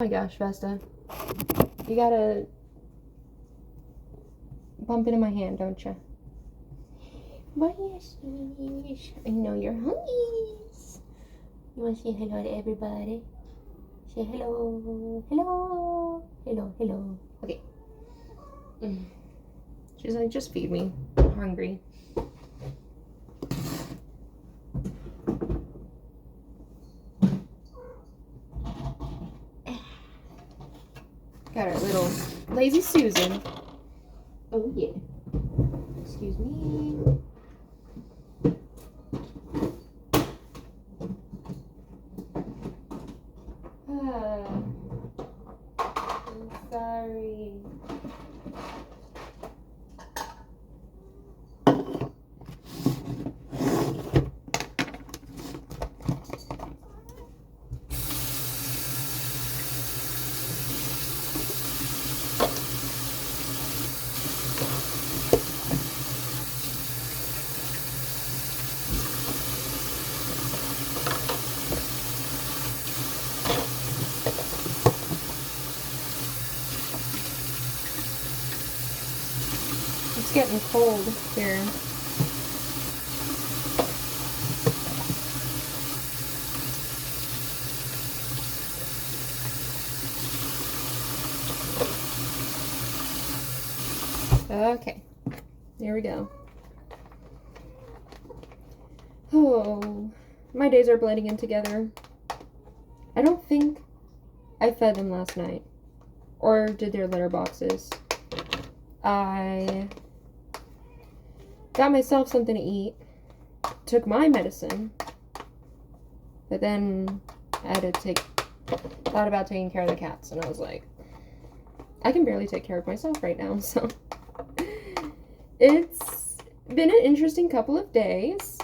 Oh my gosh, Vesta. You gotta bump into my hand, don't you? What is this? I know you're hungry. You want to say hello to everybody? Say hello. Hello. Hello. Hello. Okay. She's like, just feed me. I'm hungry. Got our little lazy Susan. Oh, yeah. Excuse me. I'm sorry. It's getting cold here. Okay, there we go. Oh, my days are blending in together. I don't think I fed them last night or did their litter boxes. I got myself something to eat, took my medicine, but then I had to thought about taking care of the cats, and I was like, I can barely take care of myself right now, so it's been an interesting couple of days.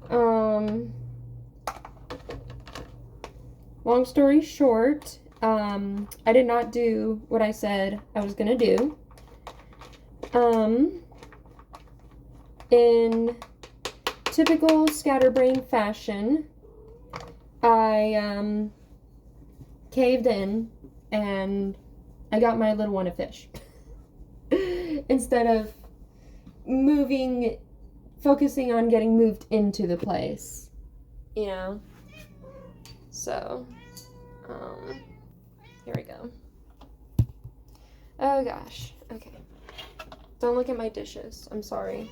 Long story short, I did not do what I said I was gonna do. In typical scatterbrain fashion, I caved in and I got my little one a fish. Instead of focusing on getting moved into the place, you know? So, here we go. Oh gosh, okay. Don't look at my dishes, I'm sorry.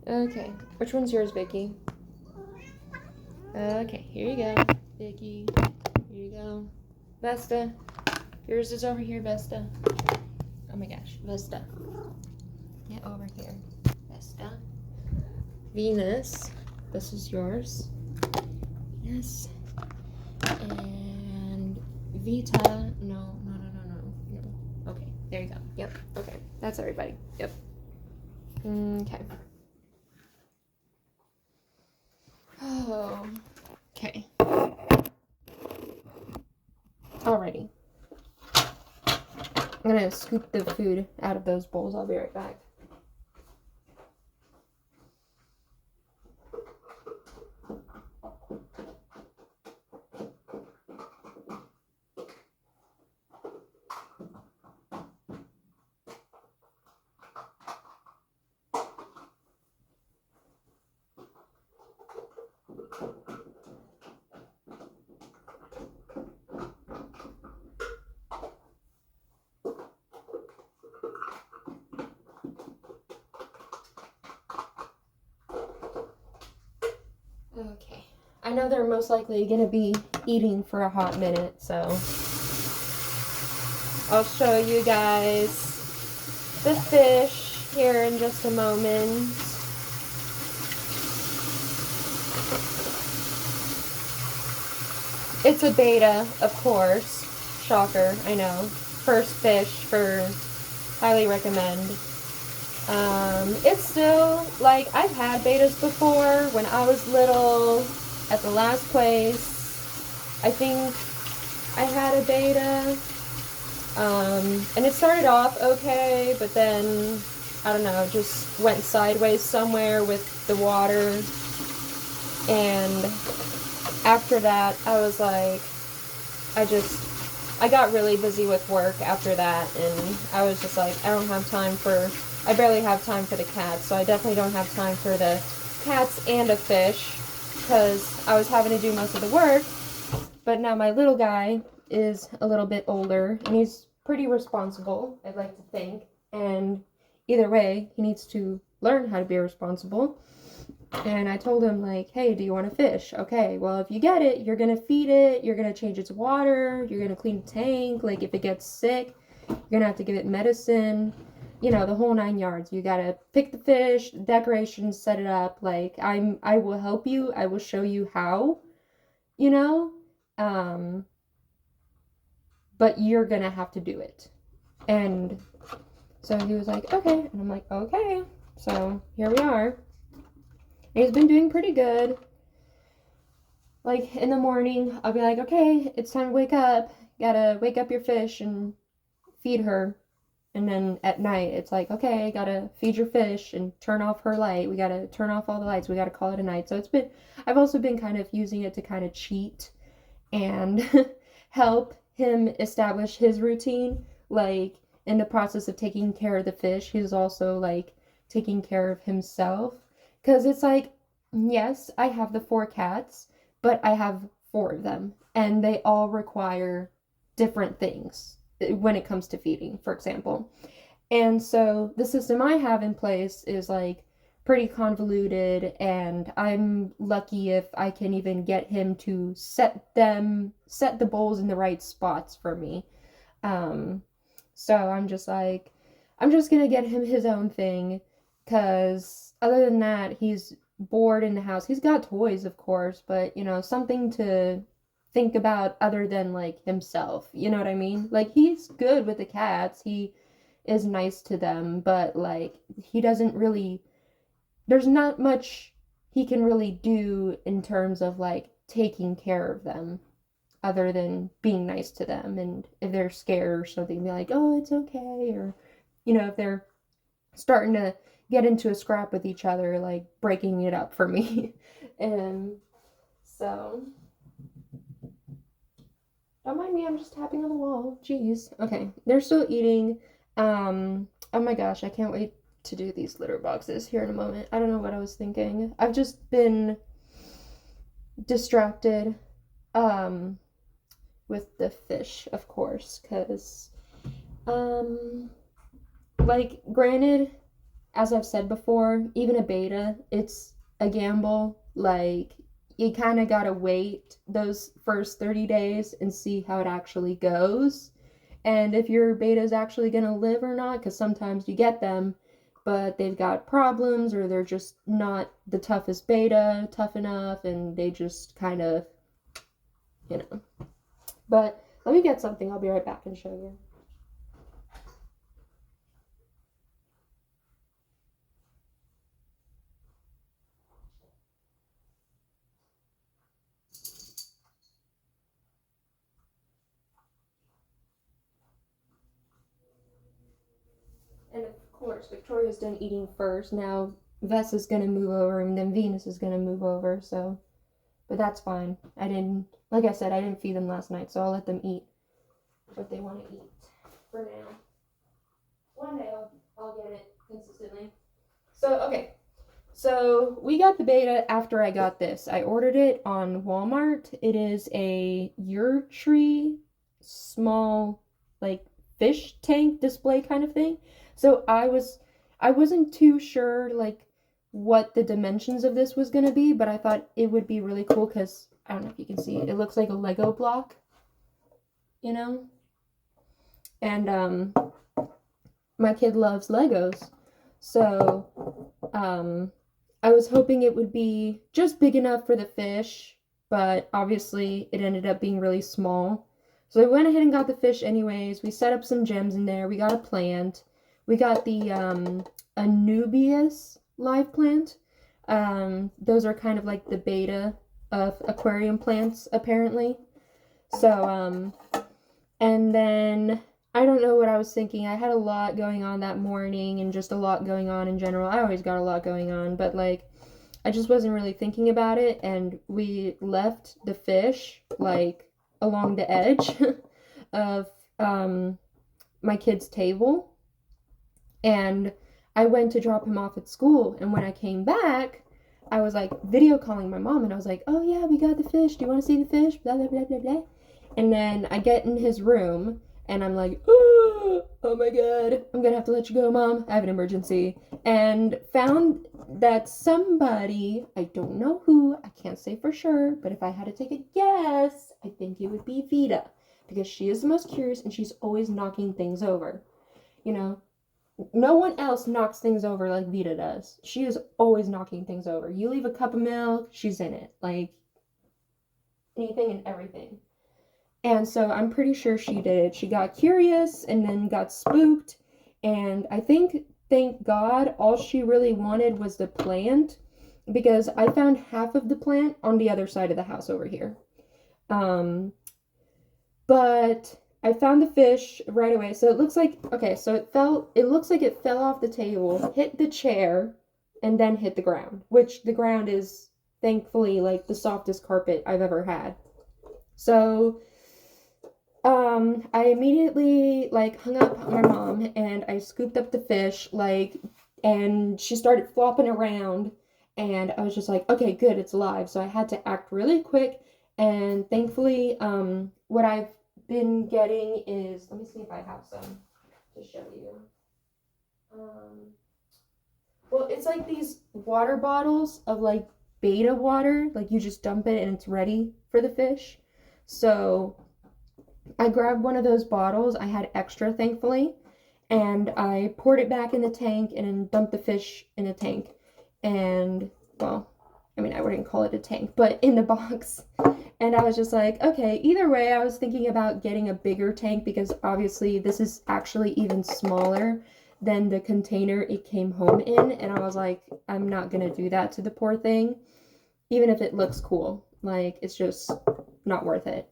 Okay, which one's yours, Vicky? Okay, here you go, Vicky. Here you go. Vesta, yours is over here, Vesta. Oh my gosh, Vesta. Get over here, Vesta. Venus, this is yours. Venus. And Vita, no. Okay, there you go. Yep, okay, that's everybody. Yep. Okay. Oh, okay. Alrighty. I'm gonna scoop the food out of those bowls. I'll be right back. Okay, I know they're most likely going to be eating for a hot minute, so I'll show you guys the fish here in just a moment. It's a betta, of course. Shocker, I know. First fish for highly recommend. It's still, like, I've had bettas before when I was little at the last place. I think I had a betta, and it started off okay, but then, I don't know, just went sideways somewhere with the water. And after that, I was like, I got really busy with work after that, and I was just like, I barely have time for the cats, so I definitely don't have time for the cats and a fish, because I was having to do most of the work. But now my little guy is a little bit older, and he's pretty responsible, I'd like to think. And either way, he needs to learn how to be responsible. And I told him, like, hey, do you want a fish? Okay, well, if you get it, you're gonna feed it, you're gonna change its water, you're gonna clean the tank. Like, if it gets sick, you're gonna have to give it medicine, you know, the whole 9 yards. You gotta pick the fish, decorations, set it up. Like, I will help you, I will show you how, you know, but you're gonna have to do it. And so he was like, okay, and I'm like, okay. So here we are. He's been doing pretty good. Like, in the morning, I'll be like, okay, it's time to wake up. Gotta wake up your fish and feed her. And then at night, it's like, okay, gotta feed your fish and turn off her light. We gotta turn off all the lights. We gotta call it a night. So I've also been kind of using it to kind of cheat and help him establish his routine. Like, in the process of taking care of the fish, he's also, like, taking care of himself. Because it's like, yes, I have the 4 cats, but I have 4 of them, and they all require different things when it comes to feeding, for example. And so the system I have in place is like pretty convoluted, and I'm lucky if I can even get him to set the bowls in the right spots for me. So I'm just like, I'm just gonna get him his own thing, because other than that, he's bored in the house. He's got toys, of course, but, you know, something to think about other than, like, himself. You know what I mean? Like, he's good with the cats. He is nice to them, but, like, he doesn't really, there's not much he can really do in terms of, like, taking care of them other than being nice to them. And if they're scared or something, be like, oh, it's okay. Or, you know, if they're starting to get into a scrap with each other, like breaking it up for me. And so, don't mind me, I'm just tapping on the wall. Jeez. Okay, they're still eating. Oh my gosh, I can't wait to do these litter boxes here in a moment. I don't know what I was thinking. I've just been distracted with the fish, of course, because like, granted, as I've said before, even a betta, it's a gamble. Like, you kind of gotta wait those first 30 days and see how it actually goes. And if your betta's actually gonna live or not, because sometimes you get them, but they've got problems, or they're just not the toughest betta, tough enough, and they just kind of, you know. But let me get something, I'll be right back and show you. And of course, Victoria's done eating first. Now Vess is gonna move over, and then Venus is gonna move over. So, but that's fine. Like I said, I didn't feed them last night, so I'll let them eat what they want to eat for now. One day I'll get it consistently. So, okay. So we got the betta after I got this. I ordered it on Walmart. It is a Yurtree small, like, fish tank display kind of thing. So I wasn't too sure, like, what the dimensions of this was gonna be, but I thought it would be really cool because I don't know if you can see it. It looks like a Lego block, you know? And my kid loves Legos. So I was hoping it would be just big enough for the fish, but obviously it ended up being really small. So I went ahead and got the fish anyways. We set up some gems in there. We got a plant. We got the Anubias live plant. Those are kind of like the betta of aquarium plants, apparently. So, and then I don't know what I was thinking. I had a lot going on that morning, and just a lot going on in general. I always got a lot going on, but, like, I just wasn't really thinking about it, and we left the fish like along the edge of my kid's table, and I went to drop him off at school, and when I came back, I was like video calling my mom, and I was like, oh yeah, we got the fish, do you want to see the fish, blah blah blah blah blah. And then I get in his room and I'm like, oh my god, I'm gonna have to let you go, Mom, I have an emergency. And found that somebody, I don't know who, I can't say for sure, but if I had to take a guess, I think it would be Vita, because she is the most curious and she's always knocking things over. You know, no one else knocks things over like Vita does. She is always knocking things over. You leave a cup of milk, she's in it. Like, anything and everything. And so I'm pretty sure she did. She got curious and then got spooked. And I think, thank God, all she really wanted was the plant, because I found half of the plant on the other side of the house over here. But I found the fish right away. So it looks like, okay, so it looks like it fell off the table, hit the chair, and then hit the ground, which the ground is thankfully like the softest carpet I've ever had. So I immediately like hung up on my mom and I scooped up the fish, like, and she started flopping around, and I was just like, okay, good, it's alive. So I had to act really quick, and thankfully, what I've been getting is, let me see if I have some to show you. Well, it's like these water bottles of like betta water, like you just dump it and it's ready for the fish. So I grabbed one of those bottles. I had extra, thankfully, and I poured it back in the tank and then dumped the fish in the tank. And, well, I mean, I wouldn't call it a tank, but in the box. And I was just like, okay, either way, I was thinking about getting a bigger tank, because obviously this is actually even smaller than the container it came home in. And I was like, I'm not going to do that to the poor thing, even if it looks cool. Like, it's just not worth it.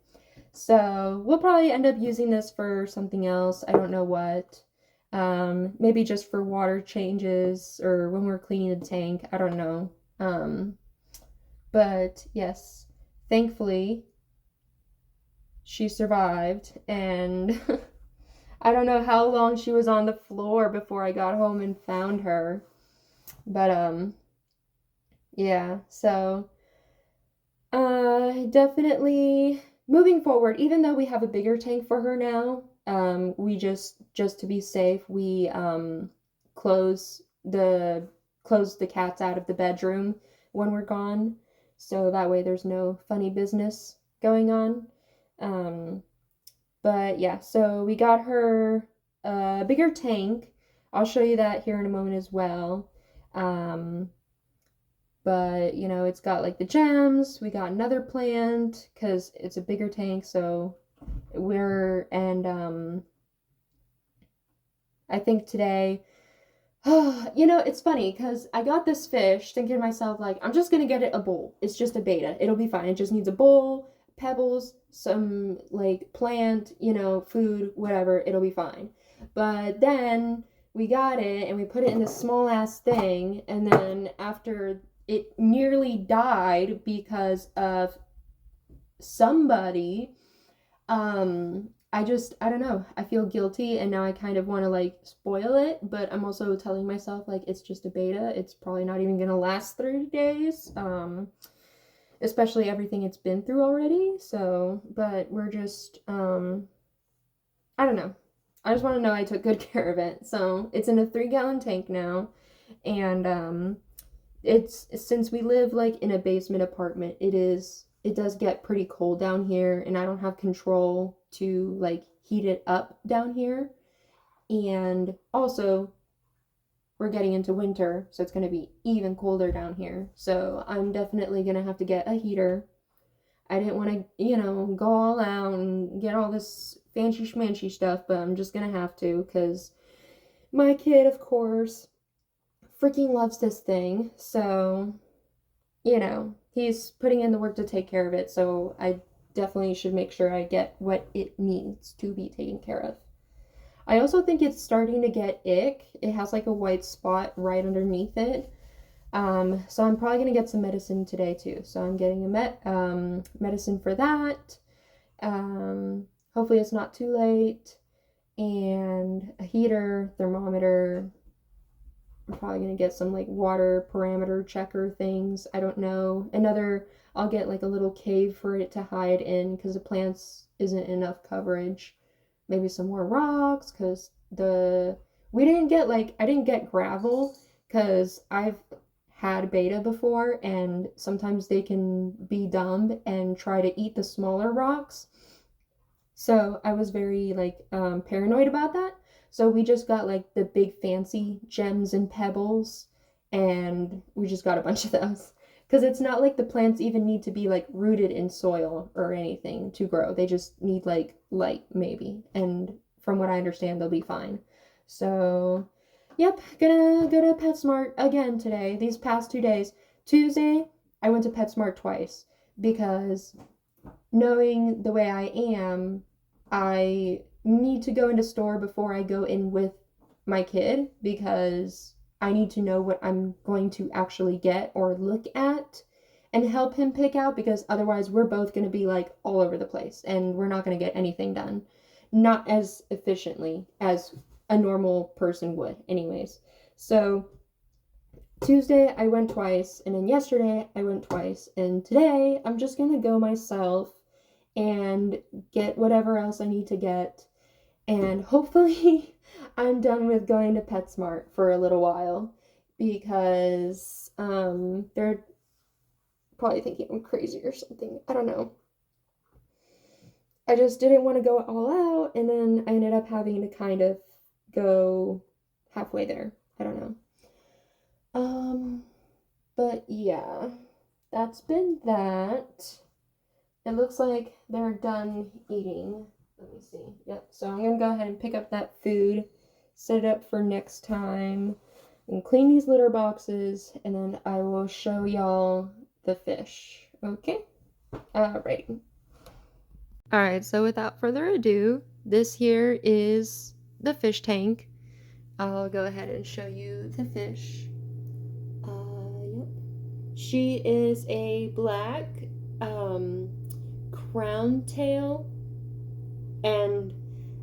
So we'll probably end up using this for something else. I don't know what. Maybe just for water changes or when we're cleaning the tank. I don't know. But yes, thankfully she survived, and I don't know how long she was on the floor before I got home and found her. But yeah, so definitely moving forward, even though we have a bigger tank for her now, we just to be safe, we close the cats out of the bedroom when we're gone, so that way there's no funny business going on. But yeah, so we got her a bigger tank. I'll show you that here in a moment as well. But, you know, it's got like the gems. We got another plant because it's a bigger tank. So I think today, you know, it's funny because I got this fish thinking to myself, like, I'm just going to get it a bowl. It's just a betta. It'll be fine. It just needs a bowl, pebbles, some like plant, you know, food, whatever. It'll be fine. But then we got it and we put it in this small ass thing. And then after it nearly died because of somebody, I don't know, I feel guilty, and now I kind of want to like spoil it, but I'm also telling myself like it's just a betta, it's probably not even gonna last 30 days, especially everything it's been through already. So, but we're just I don't know, I just want to know I took good care of it. So it's in a 3-gallon tank now, and it's, since we live like in a basement apartment, it does get pretty cold down here, and I don't have control to like heat it up down here. And also we're getting into winter, so it's going to be even colder down here. So I'm definitely going to have to get a heater. I didn't want to, you know, go all out and get all this fancy schmancy stuff, but I'm just going to have to, because my kid, of course, freaking loves this thing. So, you know, he's putting in the work to take care of it, so I definitely should make sure I get what it needs to be taken care of. I also think it's starting to get ick. It has like a white spot right underneath it. So I'm probably gonna get some medicine today too. So I'm getting a medicine for that. Hopefully it's not too late. And a heater, thermometer. I'm probably gonna get some like water parameter checker things. I don't know. I'll get like a little cave for it to hide in because the plants isn't enough coverage. Maybe some more rocks because we didn't get like, I didn't get gravel because I've had betta before and sometimes they can be dumb and try to eat the smaller rocks. So I was very like paranoid about that. So we just got like the big fancy gems and pebbles, and we just got a bunch of those. Because it's not like the plants even need to be like rooted in soil or anything to grow. They just need like light maybe. And from what I understand, they'll be fine. So, yep, gonna go to PetSmart again today. These past 2 days. Tuesday, I went to PetSmart twice because knowing the way I am, I need to go into store before I go in with my kid because I need to know what I'm going to actually get or look at and help him pick out because otherwise we're both going to be like all over the place and we're not going to get anything done. Not as efficiently as a normal person would, anyways. So Tuesday I went twice, and then yesterday I went twice, and today I'm just gonna go myself and get whatever else I need to get, and hopefully I'm done with going to PetSmart for a little while because they're probably thinking I'm crazy or something. I don't know. I just didn't want to go all out, and then I ended up having to kind of go halfway there. I don't know. Um, but yeah, that's been that. It looks like they're done eating. Let me see. Yep, so I'm gonna go ahead and pick up that food, set it up for next time, and clean these litter boxes, and then I will show y'all the fish. Okay? Alright. Alright, so without further ado, this here is the fish tank. I'll go ahead and show you the fish. Yep. She is a black crown tail, and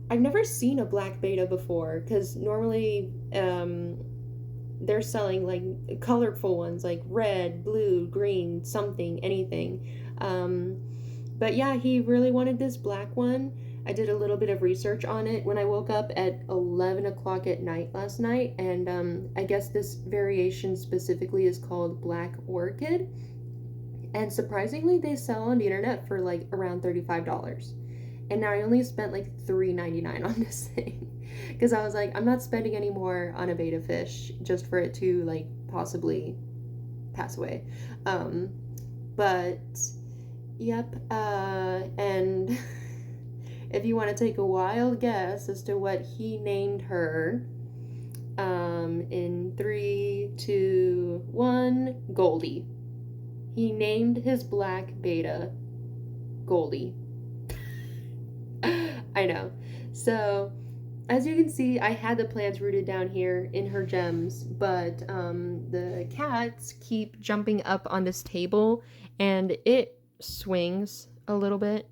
I've never seen a black betta before because normally they're selling like colorful ones like red, blue, green, something, anything. But yeah, he really wanted this black one. I did a little bit of research on it when I woke up at 11 o'clock at night last night, and I guess this variation specifically is called Black Orchid. And surprisingly, they sell on the internet for like around $35. And now I only spent like $3.99 on this thing. Because I was like, I'm not spending any more on a betta fish just for it to like possibly pass away. But yep, and if you want to take a wild guess as to what he named her, in 3, 2, 1, Goldie. He named his black betta Goldie. I know. So, as you can see, I had the plants rooted down here in her gems, but the cats keep jumping up on this table, and it swings a little bit.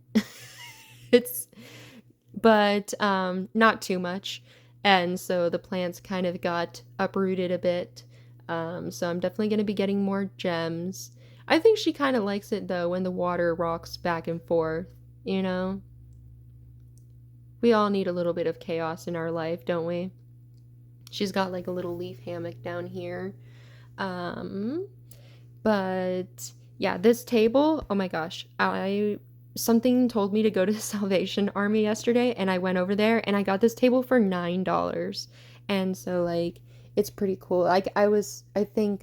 But not too much, and so the plants kind of got uprooted a bit. So I'm definitely going to be getting more gems. I think she kind of likes it though when the water rocks back and forth, you know? We all need a little bit of chaos in our life, don't we? She's got like a little leaf hammock down here. But yeah, this table, oh my gosh, something told me to go to the Salvation Army yesterday, and I went over there and I got this table for $9. And so like it's pretty cool. Like I think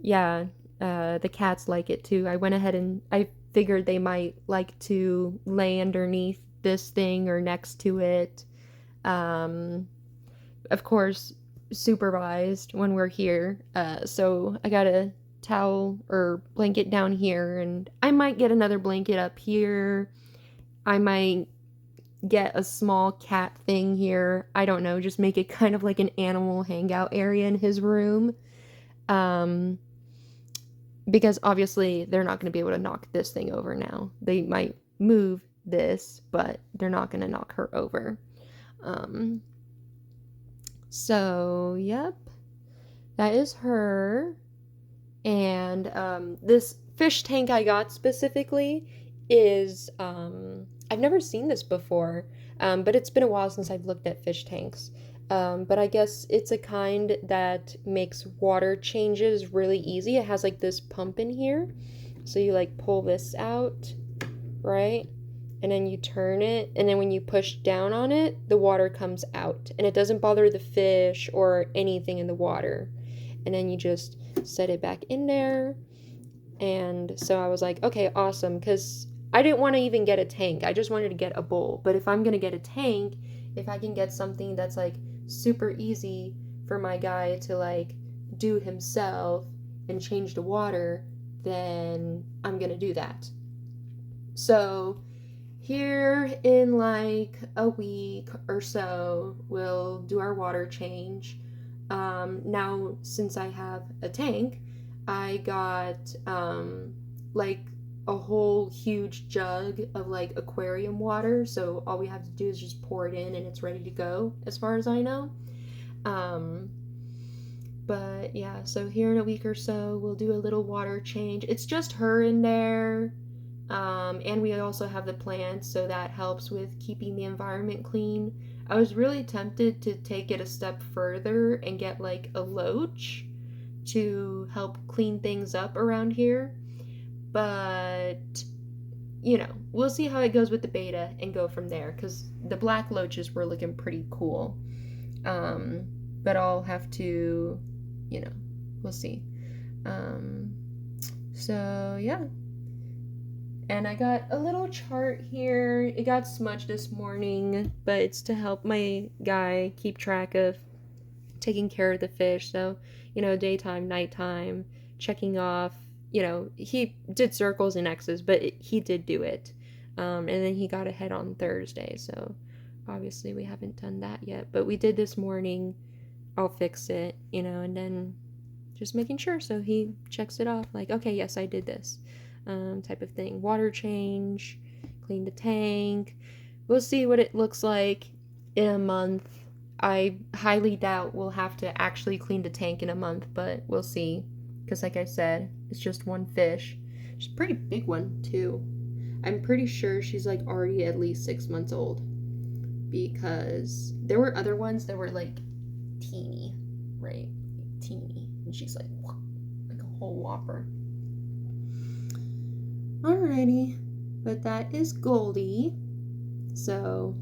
yeah, the cats like it too. I went ahead and I figured they might like to lay underneath this thing or next to it. Of course, supervised when we're here. So I got a towel or blanket down here, and I might get another blanket up here. I might get a small cat thing here. I don't know, just make it kind of like an animal hangout area in his room. Because obviously they're not going to be able to knock this thing over now. They might move this, but they're not going to knock her over. So, yep, that is her. And this fish tank I got specifically is, I've never seen this before, but it's been a while since I've looked at fish tanks. But I guess it's a kind that makes water changes really easy. It has like this pump in here. So you like pull this out, right? And then you turn it, and then when you push down on it, the water comes out. And it doesn't bother the fish or anything in the water. And then you just set it back in there. And so I was like, okay, awesome, because I didn't want to even get a tank. I just wanted to get a bowl. But if I'm going to get a tank, if I can get something that's like super easy for my guy to like do himself and change the water, then I'm going to do that. So here in like a week or so, we'll do our water change. Now, since I have a tank, I got like a whole huge jug of like aquarium water. So all we have to do is just pour it in and it's ready to go, as far as I know. But yeah, so here in a week or so, we'll do a little water change. It's just her in there. And we also have the plants, so that helps with keeping the environment clean. I was really tempted to take it a step further and get like a loach to help clean things up around here. But, you know, we'll see how it goes with the betta and go from there, because the black loaches were looking pretty cool. But I'll have to, you know, we'll see. So, yeah. And I got a little chart here. It got smudged this morning, but it's to help my guy keep track of taking care of the fish. So, you know, daytime, nighttime, checking off. You know, he did circles and X's, but he did do it. And then he got ahead on Thursday. So, obviously, we haven't done that yet. But we did this morning. I'll fix it, you know, and then just making sure. So he checks it off like, okay, yes, I did this. Type of thing. Water change, clean the tank. We'll see what it looks like in a month. I highly doubt we'll have to actually clean the tank in a month, but we'll see. Because like I said, it's just one fish. She's a pretty big one, too. I'm pretty sure she's like already at least 6 months old. Because there were other ones that were like teeny, right? Teeny. And she's like a whole whopper. Alrighty, but that is Goldie. So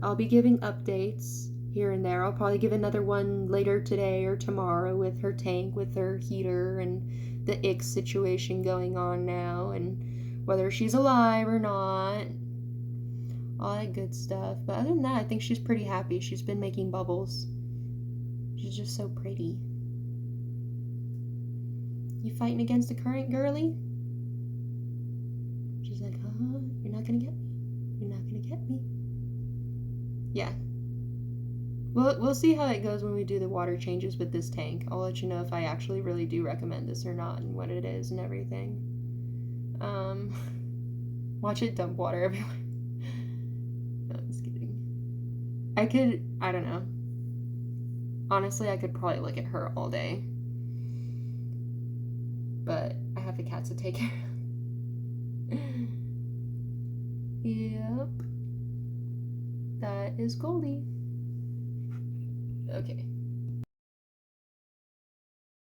I'll be giving updates here and there. I'll probably give another one later today or tomorrow with her tank, with her heater, and the ick situation going on now, and whether she's alive or not. All that good stuff. But other than that, I think she's pretty happy. She's been making bubbles. She's just so pretty. You fighting against the current, girly? She's like, you're not gonna get me. You're not gonna get me. Yeah. We'll see how it goes when we do the water changes with this tank. I'll let you know if I actually really do recommend this or not and what it is and everything. Watch it dump water everywhere. No, I'm just kidding. I don't know. Honestly, I could probably look at her all day. But I have the cats to take care of. Yep. That is Goldie. Okay.